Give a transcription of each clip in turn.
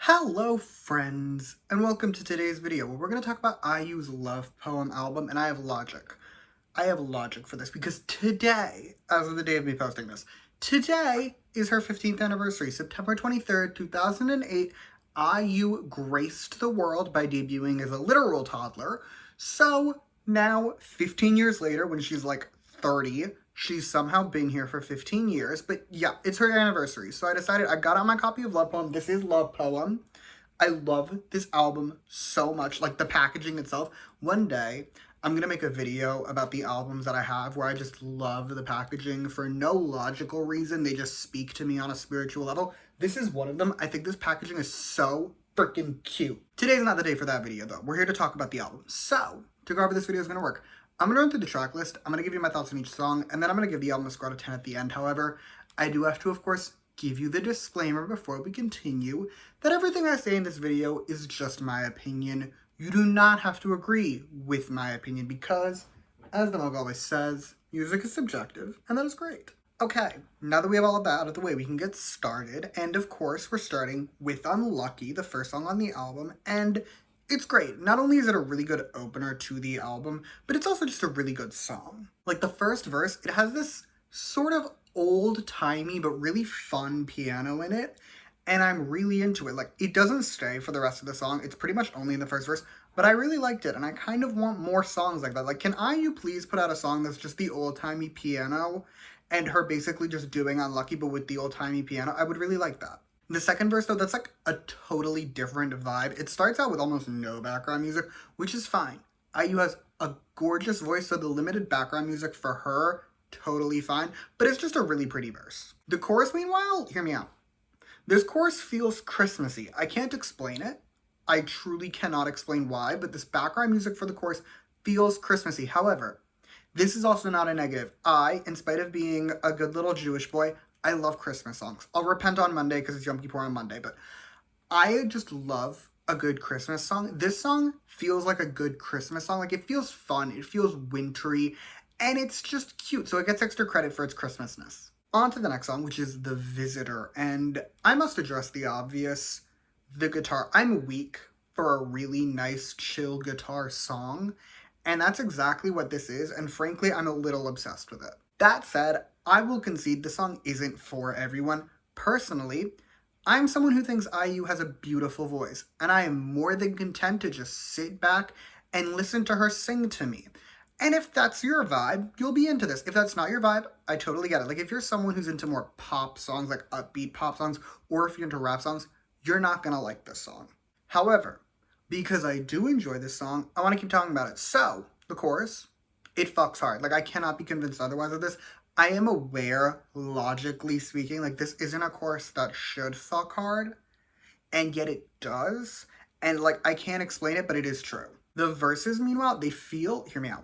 Hello friends, and welcome to today's video where we're going to talk about IU's Love Poem album, and I have logic. I have logic for this because today, as of the day of me posting this, today is her 15th anniversary. September 23rd, 2008, IU graced the world by debuting as a literal toddler. So now, 15 years later, when she's like 30, she's somehow been here for 15 years. But yeah, it's her anniversary. So I decided I got out my copy of Love Poem. This is Love Poem. I love this album so much, like the packaging itself. One day, I'm gonna make a video about the albums that I have where I just love the packaging for no logical reason. They just speak to me on a spiritual level. This is one of them. I think this packaging is so freaking cute. Today's not the day for that video though. We're here to talk about the album. So, to go over this video is gonna work. I'm gonna run through the track list. I'm gonna give you my thoughts on each song, and then I'm gonna give the album a score out of 10 at the end. However, I do have to, of course, give you the disclaimer before we continue that everything I say in this video is just my opinion. You do not have to agree with my opinion because, as the mug always says, music is subjective, and that is great. Okay, now that we have all of that out of the way, we can get started, and of course, we're starting with Unlucky, the first song on the album, and it's great. Not only is it a really good opener to the album, but it's also just a really good song. Like, the first verse, it has this sort of old-timey but really fun piano in it, and I'm really into it. Like, it doesn't stay for the rest of the song. It's pretty much only in the first verse, but I really liked it, and I kind of want more songs like that. Like, can IU please put out a song that's just the old-timey piano and her basically just doing Unlucky but with the old-timey piano? I would really like that. The second verse, though, that's like a totally different vibe. It starts out with almost no background music, which is fine. IU has a gorgeous voice, so the limited background music for her, totally fine, but it's just a really pretty verse. The chorus, meanwhile, hear me out. This chorus feels Christmassy. I can't explain it. I truly cannot explain why, but this background music for the chorus feels Christmassy. However, this is also not a negative. In spite of being a good little Jewish boy, I love Christmas songs. I'll repent on Monday because it's Yom Kippur on Monday, but I just love a good Christmas song. This song feels like a good Christmas song. Like, it feels fun, it feels wintry, and it's just cute, so it gets extra credit for its Christmasness. On to the next song, which is The Visitor, and I must address the obvious. The guitar. I'm weak for a really nice, chill guitar song, and that's exactly what this is, and frankly, I'm a little obsessed with it. That said, I will concede the song isn't for everyone. Personally, I'm someone who thinks IU has a beautiful voice, and I am more than content to just sit back and listen to her sing to me. And if that's your vibe, you'll be into this. If that's not your vibe, I totally get it. Like, if you're someone who's into more pop songs, like upbeat pop songs, or if you're into rap songs, you're not gonna like this song. However, because I do enjoy this song, I want to keep talking about it. So, the chorus, it fucks hard. Like, I cannot be convinced otherwise of this. I am aware, logically speaking, like, this isn't a chorus that should fuck hard, and yet it does. And, like, I can't explain it, but it is true. The verses, meanwhile, they feel, hear me out,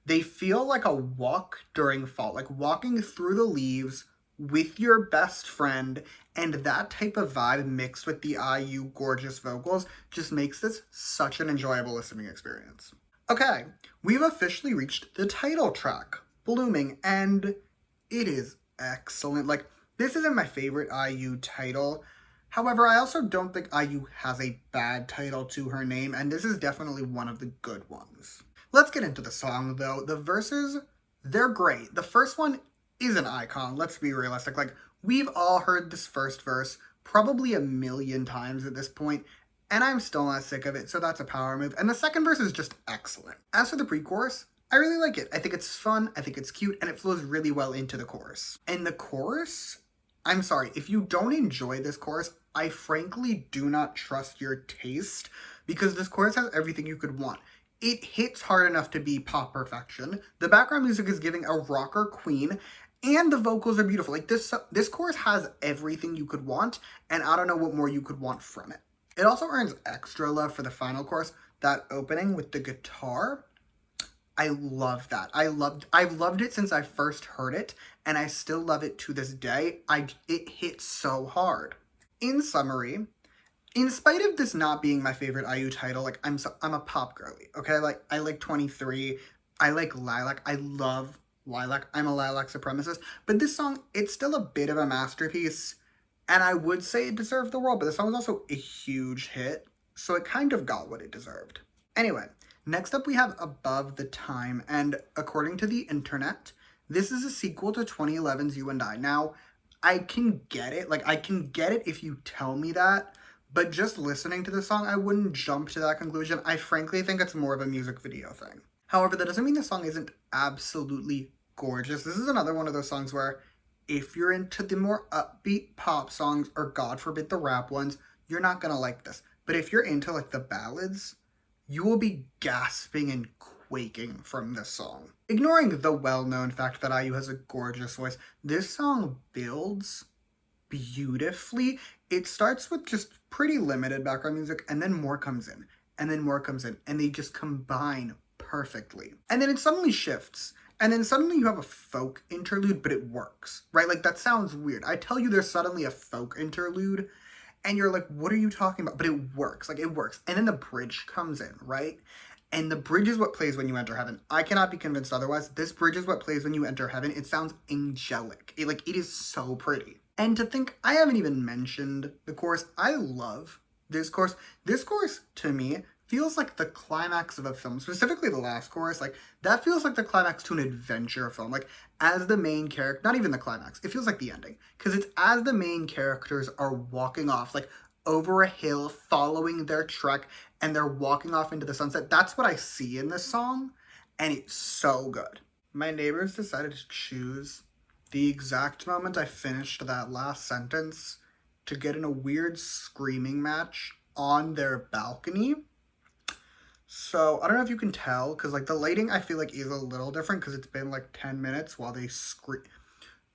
they feel like a walk during fall, like walking through the leaves with your best friend, and that type of vibe mixed with the IU gorgeous vocals just makes this such an enjoyable listening experience. Okay, we've officially reached the title track, Blooming, and it is excellent. Like, this isn't my favorite IU title. However, I also don't think IU has a bad title to her name, and this is definitely one of the good ones. Let's get into the song, though. The verses, they're great. The first one is an icon, let's be realistic. Like, we've all heard this first verse probably a million times at this point, and I'm still not sick of it, so that's a power move. And the second verse is just excellent. As for the pre-chorus, I really like it. I think it's fun, I think it's cute, and it flows really well into the chorus. And the chorus, I'm sorry, if you don't enjoy this chorus, I frankly do not trust your taste, because this chorus has everything you could want. It hits hard enough to be pop perfection. The background music is giving a rocker queen, and the vocals are beautiful. Like, this chorus has everything you could want, and I don't know what more you could want from it. It also earns extra love for the final chorus, that opening with the guitar. I love that. I've loved it since I first heard it, and I still love it to this day. It hits so hard. In summary, in spite of this not being my favorite IU title, like, I'm a pop girly, okay? Like, I like 23, I like Lilac, I love Lilac, I'm a Lilac supremacist, but this song, it's still a bit of a masterpiece. And I would say it deserved the world, but the song was also a huge hit, so it kind of got what it deserved. Anyway, next up we have Above the Time, and according to the internet, this is a sequel to 2011's You and I. Now, I can get it, like, I can get it if you tell me that, but just listening to the song, I wouldn't jump to that conclusion. I frankly think it's more of a music video thing. However, that doesn't mean the song isn't absolutely gorgeous. This is another one of those songs where if you're into the more upbeat pop songs, or God forbid the rap ones, you're not gonna like this. But if you're into like the ballads, you will be gasping and quaking from this song. Ignoring the well-known fact that IU has a gorgeous voice, this song builds beautifully. It starts with just pretty limited background music, and then more comes in, and then more comes in, and they just combine perfectly. And then it suddenly shifts, and then suddenly you have a folk interlude, but it works, right? Like, that sounds weird. I tell you there's suddenly a folk interlude, and you're like, what are you talking about? But it works, like, it works. And then the bridge comes in, right? And the bridge is what plays when you enter heaven. I cannot be convinced otherwise. This bridge is what plays when you enter heaven. It sounds angelic. It is so pretty. And to think, I haven't even mentioned the chorus. I love this chorus. This chorus, to me, feels like the climax of a film, specifically the last chorus. Like, that feels like the climax to an adventure film. Like, as the main character, not even the climax, it feels like the ending. Because it's as the main characters are walking off, like, over a hill, following their trek, and they're walking off into the sunset. That's what I see in this song, and it's so good. My neighbors decided to choose the exact moment I finished that last sentence to get in a weird screaming match on their balcony. So, I don't know if you can tell, because, like, the lighting, I feel like, is a little different, because it's been, like, 10 minutes while they scream.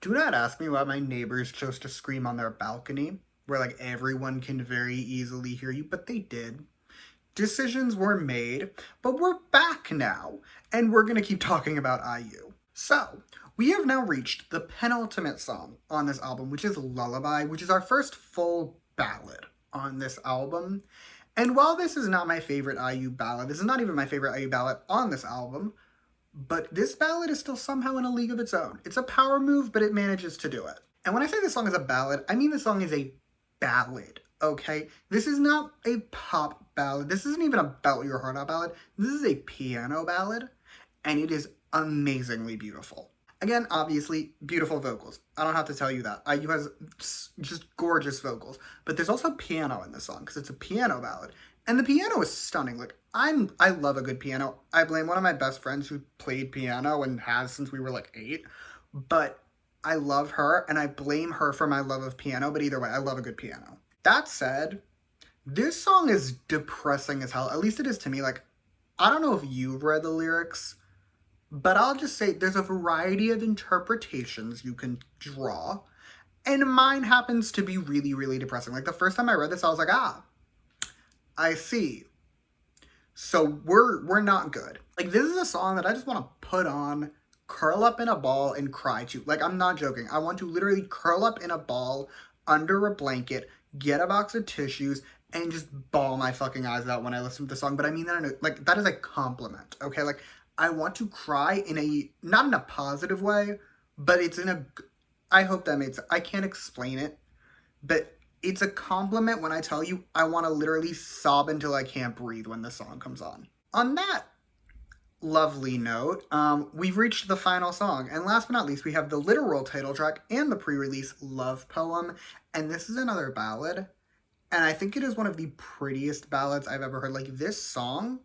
Do not ask me why my neighbors chose to scream on their balcony, where, like, everyone can very easily hear you, but they did. Decisions were made, but we're back now, and we're gonna keep talking about IU. So, we have now reached the penultimate song on this album, which is Lullaby, which is our first full ballad on this album. And while this is not my favorite IU ballad, this is not even my favorite IU ballad on this album, but this ballad is still somehow in a league of its own. It's a power move, but it manages to do it. And when I say this song is a ballad, I mean this song is a ballad, okay? This is not a pop ballad. This isn't even a belt your heart out ballad. This is a piano ballad, and it is amazingly beautiful. Again, obviously, beautiful vocals. I don't have to tell you that. IU has just gorgeous vocals. But there's also piano in this song, because it's a piano ballad. And the piano is stunning. Like, I love a good piano. I blame one of my best friends who played piano and has since we were like 8. But I love her, and I blame her for my love of piano. But either way, I love a good piano. That said, this song is depressing as hell. At least it is to me. Like, I don't know if you've read the lyrics, but I'll just say there's a variety of interpretations you can draw, and mine happens to be really, really depressing. Like, the first time I read this, I was like, I see. So we're not good. Like, this is a song that I just want to put on, curl up in a ball, and cry to. Like, I'm not joking. I want to literally curl up in a ball under a blanket, get a box of tissues, and just bawl my fucking eyes out when I listen to the song. But I mean that in a, like, that is a compliment, okay? Like, I want to cry in a, not in a positive way, but it's in a, I hope that made sense. I can't explain it, but it's a compliment when I tell you I want to literally sob until I can't breathe when the song comes on. On that lovely note, we've reached the final song, and last but not least, we have the literal title track and the pre-release Love Poem, and this is another ballad, and I think it is one of the prettiest ballads I've ever heard. Like, this song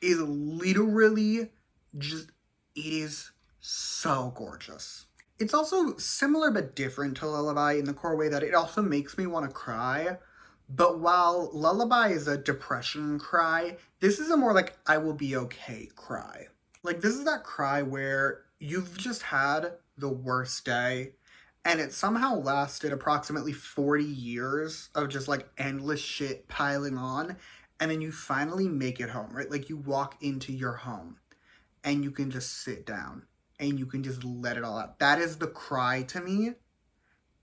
is literally just, it is so gorgeous. It's also similar but different to Lullaby in the core way that it also makes me want to cry, but while Lullaby is a depression cry, this is a more like, I will be okay cry. Like, this is that cry where you've just had the worst day, and it somehow lasted approximately 40 years of just, like, endless shit piling on, and then you finally make it home, right? Like, you walk into your home, and you can just sit down, and you can just let it all out. That is the cry to me,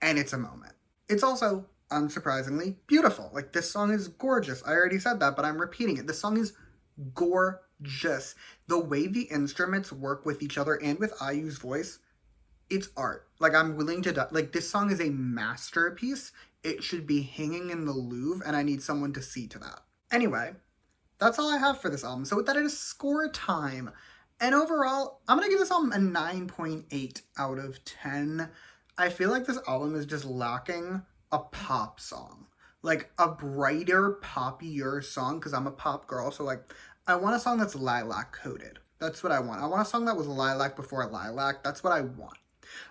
and it's a moment. It's also, unsurprisingly, beautiful. Like, this song is gorgeous. I already said that, but I'm repeating it. This song is gorgeous. The way the instruments work with each other and with IU's voice, it's art. Like, I'm willing to, like, this song is a masterpiece. It should be hanging in the Louvre, and I need someone to see to that. Anyway, that's all I have for this album. So with that, it is score time. And overall, I'm going to give this album a 9.8 out of 10. I feel like this album is just lacking a pop song. Like, a brighter, poppier song, because I'm a pop girl. So, like, I want a song that's lilac-coated. That's what I want. I want a song that was lilac before lilac. That's what I want.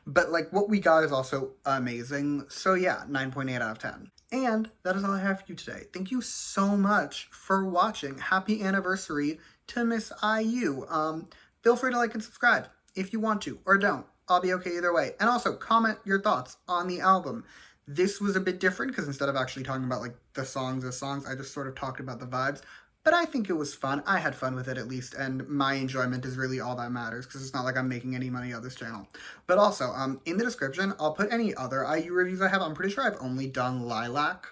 But, like, what we got is also amazing. So, yeah, 9.8 out of 10. And that is all I have for you today. Thank you so much for watching. Happy anniversary to Miss IU. Feel free to like and subscribe if you want to, or don't. I'll be okay either way. And also, comment your thoughts on the album. This was a bit different because instead of actually talking about, like, the songs as songs, I just sort of talked about the vibes. But I think it was fun. I had fun with it at least, and my enjoyment is really all that matters because it's not like I'm making any money on this channel. But also, in the description, I'll put any other IU reviews I have. I'm pretty sure I've only done Lilac,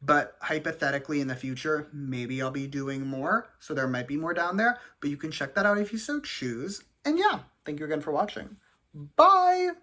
but hypothetically in the future, maybe I'll be doing more, so there might be more down there, but you can check that out if you so choose. And yeah, thank you again for watching. Bye!